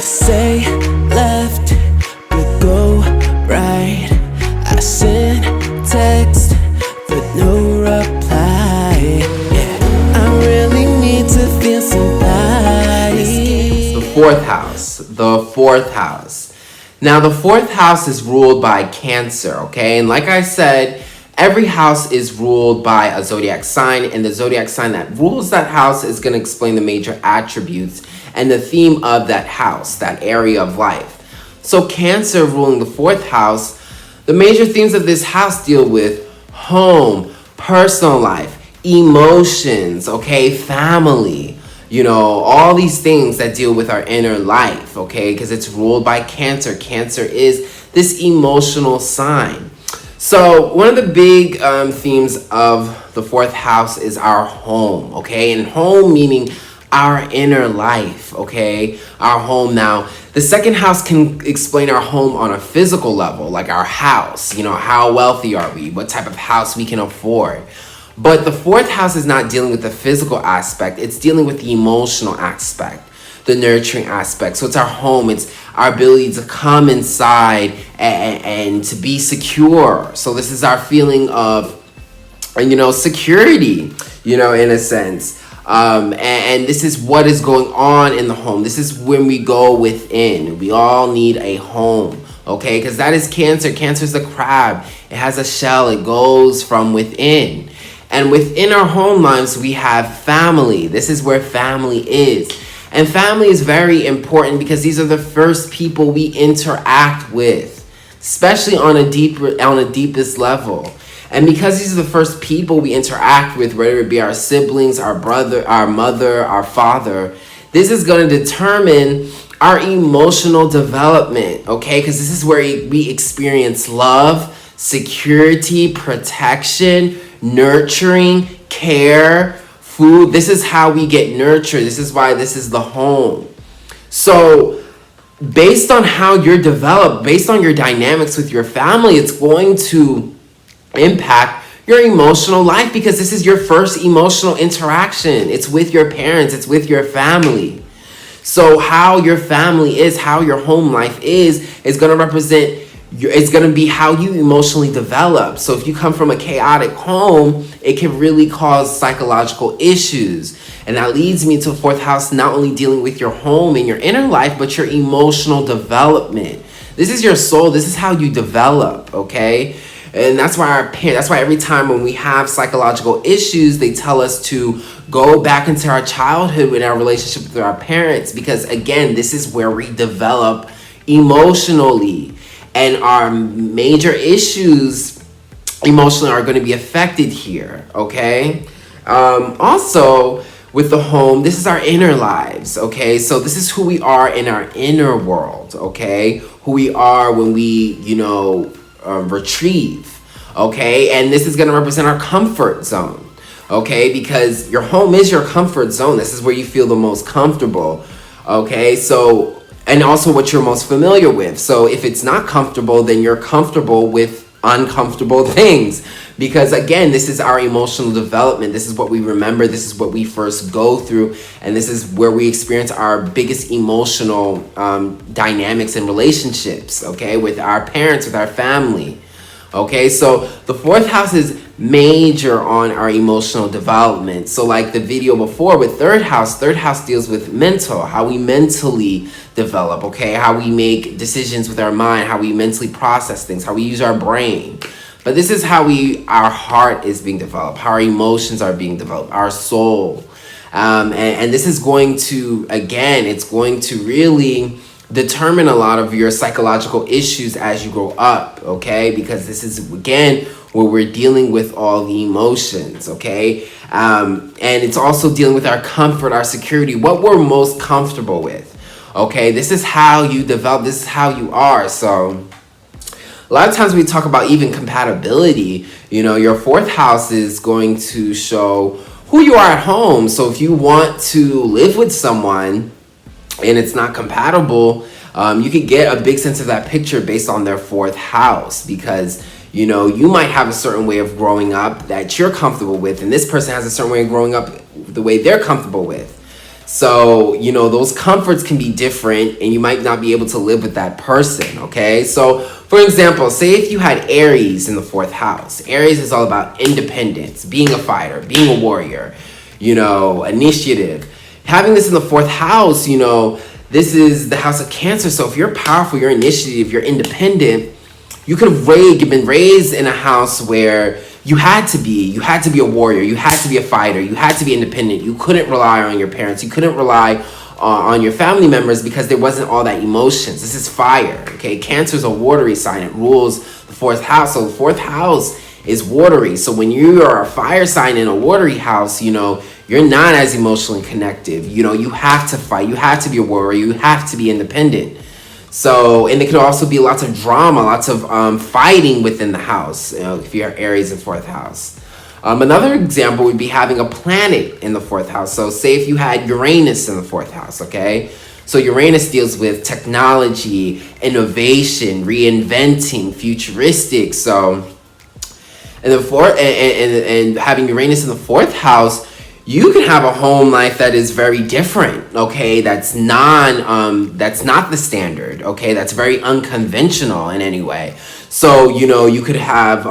Say left, but go right. I sent text, but no reply. Yeah, I really need to feel somebody. The fourth house. The fourth house. Now, the fourth house is ruled by Cancer, okay? And like I said, every house is ruled by a zodiac sign, and the zodiac sign that rules that house is going to explain the major attributes and the theme of that house, that area of life. So Cancer ruling the fourth house, the major themes of this house deal with home, personal life, emotions, okay, family, you know, all these things that deal with our inner life, okay, because it's ruled by Cancer. Cancer is this emotional sign. So one of the big themes of the fourth house is our home, okay? And home meaning our inner life, okay? Our home. Now, the second house can explain our home on a physical level, like our house. You know, how wealthy are we? What type of house we can afford? But the fourth house is not dealing with the physical aspect. It's dealing with the emotional aspect, the nurturing aspect. So it's our home. It's our ability to come inside and to be secure. So this is our feeling of, you know, security, you know, in a sense. And this is what is going on in the home. This is when we go within. We all need a home, okay? Because that is Cancer. Cancer is the crab. It has a shell. It goes from within. And within our home lives, we have family. This is where family is. And family is very important because these are the first people we interact with, especially on a deepest level. And because these are the first people we interact with, whether it be our siblings, our brother, our mother, our father, this is going to determine our emotional development, okay? Because this is where we experience love, security, protection, nurturing, care, food. This is how we get nurtured. This is why this is the home. So based on how you're developed, based on your dynamics with your family, it's going to impact your emotional life because this is your first emotional interaction. It's with your parents. It's with your family. So how your family is, how your home life is going to represent it's going to be how you emotionally develop. So if you come from a chaotic home, it can really cause psychological issues. And that leads me to the fourth house, not only dealing with your home and your inner life, but your emotional development. This is your soul. This is how you develop, okay? And that's why that's why every time when we have psychological issues, they tell us to go back into our childhood with our relationship with our parents, because again, this is where we develop emotionally. And our major issues emotionally are going to be affected here, okay? Also, with the home, this is our inner lives, okay? So this is who we are in our inner world, okay? Who we are when we, you know, retrieve, okay? And this is going to represent our comfort zone, okay? Because your home is your comfort zone. This is where you feel the most comfortable, okay? So, and also what you're most familiar with. So if it's not comfortable, then you're comfortable with uncomfortable things. Because again, this is our emotional development. This is what we remember. This is what we first go through. And this is where we experience our biggest emotional dynamics and relationships, okay? With our parents, with our family. Okay, so the fourth house is major on our emotional development. So like the video before with third house deals with mental, how we mentally develop, okay? How we make decisions with our mind, how we mentally process things, how we use our brain. But this is how our heart is being developed, how our emotions are being developed, our soul. And this is going to, again, it's going to really determine a lot of your psychological issues as you grow up, okay? Because this is, again, where we're dealing with all the emotions, okay? And it's also dealing with our comfort, our security, what we're most comfortable with, okay? This is how you develop, this is how you are. So a lot of times we talk about even compatibility. You know, your fourth house is going to show who you are at home. So if you want to live with someone and it's not compatible, you could get a big sense of that picture based on their fourth house, because you know, you might have a certain way of growing up that you're comfortable with, and this person has a certain way of growing up the way they're comfortable with. So, you know, those comforts can be different and you might not be able to live with that person, okay? So, for example, say if you had Aries in the 4th house. Aries is all about independence, being a fighter, being a warrior, you know, initiative. Having this in the 4th house, you know, this is the house of Cancer. So if you're powerful, you're initiative, you're independent, you could have been raised in a house where you had to be a warrior, you had to be a fighter, you had to be independent. You couldn't rely on your parents, you couldn't rely on your family members because there wasn't all that emotions. This is fire, okay? Cancer's a watery sign. It rules the 4th house. So the 4th house is watery. So when you are a fire sign in a watery house, you know, you're not as emotionally connected. You know, you have to fight, you have to be a warrior, you have to be independent. So, and it could also be lots of drama, lots of fighting within the house, you know, if you're Aries in 4th house. Another example would be having a planet in the 4th house. So say if you had Uranus in the 4th house, okay? So Uranus deals with technology, innovation, reinventing, futuristic. So, and having Uranus in the 4th house, you can have a home life that is very different, okay? That's not the standard, okay? That's very unconventional in any way. So, you know, you could have,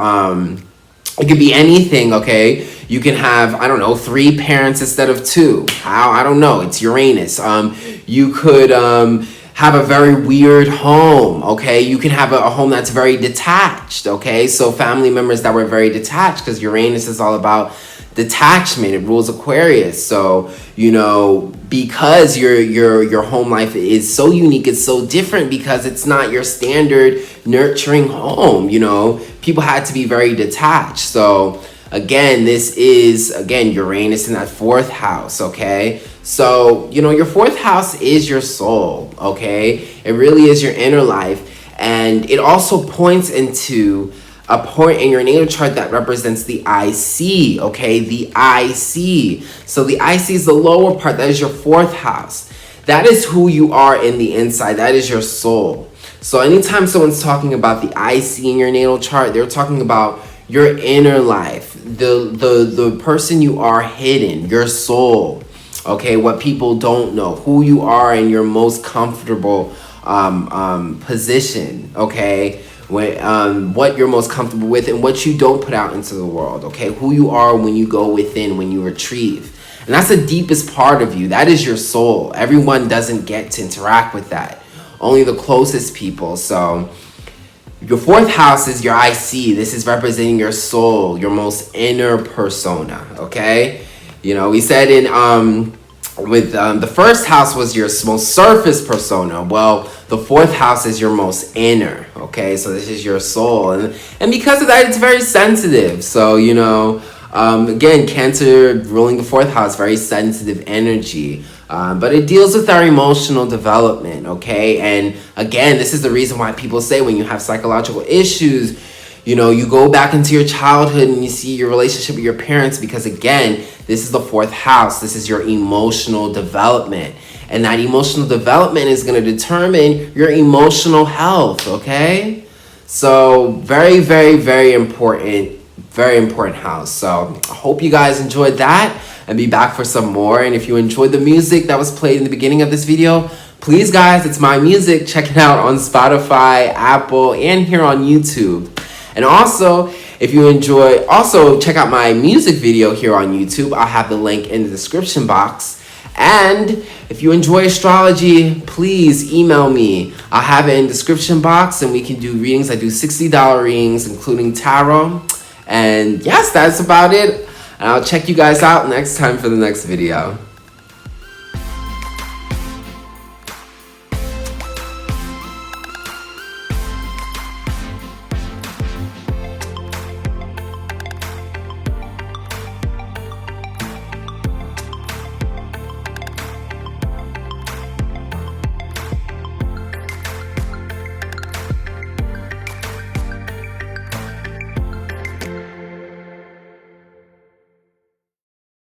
it could be anything, okay? You can have, I don't know, 3 parents instead of 2. How? I don't know. It's Uranus. You could have a very weird home, okay? You can have a home that's very detached, okay? So family members that were very detached, because Uranus is all about detachment. It rules Aquarius. So, you know, because your home life is so unique, it's so different because it's not your standard nurturing home, you know. People had to be very detached. So again, this is Uranus in that 4th house, okay? So, you know, your 4th house is your soul, okay? It really is your inner life, and it also points into a point in your natal chart that represents the IC, okay? The IC. So the IC is the lower part. That is your 4th house. That is who you are in the inside. That is your soul. So anytime someone's talking about the IC in your natal chart, they're talking about your inner life, the person you are hidden, your soul, okay? What people don't know, who you are in your most comfortable position, okay? What you're most comfortable with and what you don't put out into the world, okay? Who you are when you go within, when you retrieve. And that's the deepest part of you. That is your soul. Everyone doesn't get to interact with that. Only the closest people. So your 4th house is your IC. This is representing your soul, your most inner persona, okay? You know, we said in the 1st house was your most surface persona. Well, the 4th house is your most inner, okay? So this is your soul. And because of that, it's very sensitive. So, you know, again, Cancer ruling the 4th house, very sensitive energy. But it deals with our emotional development, okay? And again, this is the reason why people say when you have psychological issues, you know, you go back into your childhood and you see your relationship with your parents, because again, this is the 4th house. This is your emotional development. And that emotional development is going to determine your emotional health, okay? So very, very, very important house. So I hope you guys enjoyed that, and be back for some more. And if you enjoyed the music that was played in the beginning of this video, please guys, it's my music. Check it out on Spotify, Apple, and here on YouTube. And also, if you enjoy, also check out my music video here on YouTube. I'll have the link in the description box. And if you enjoy astrology, please email me. I'll have it in the description box, and we can do readings. I do $60 readings, including tarot. And yes, that's about it. And I'll check you guys out next time for the next video.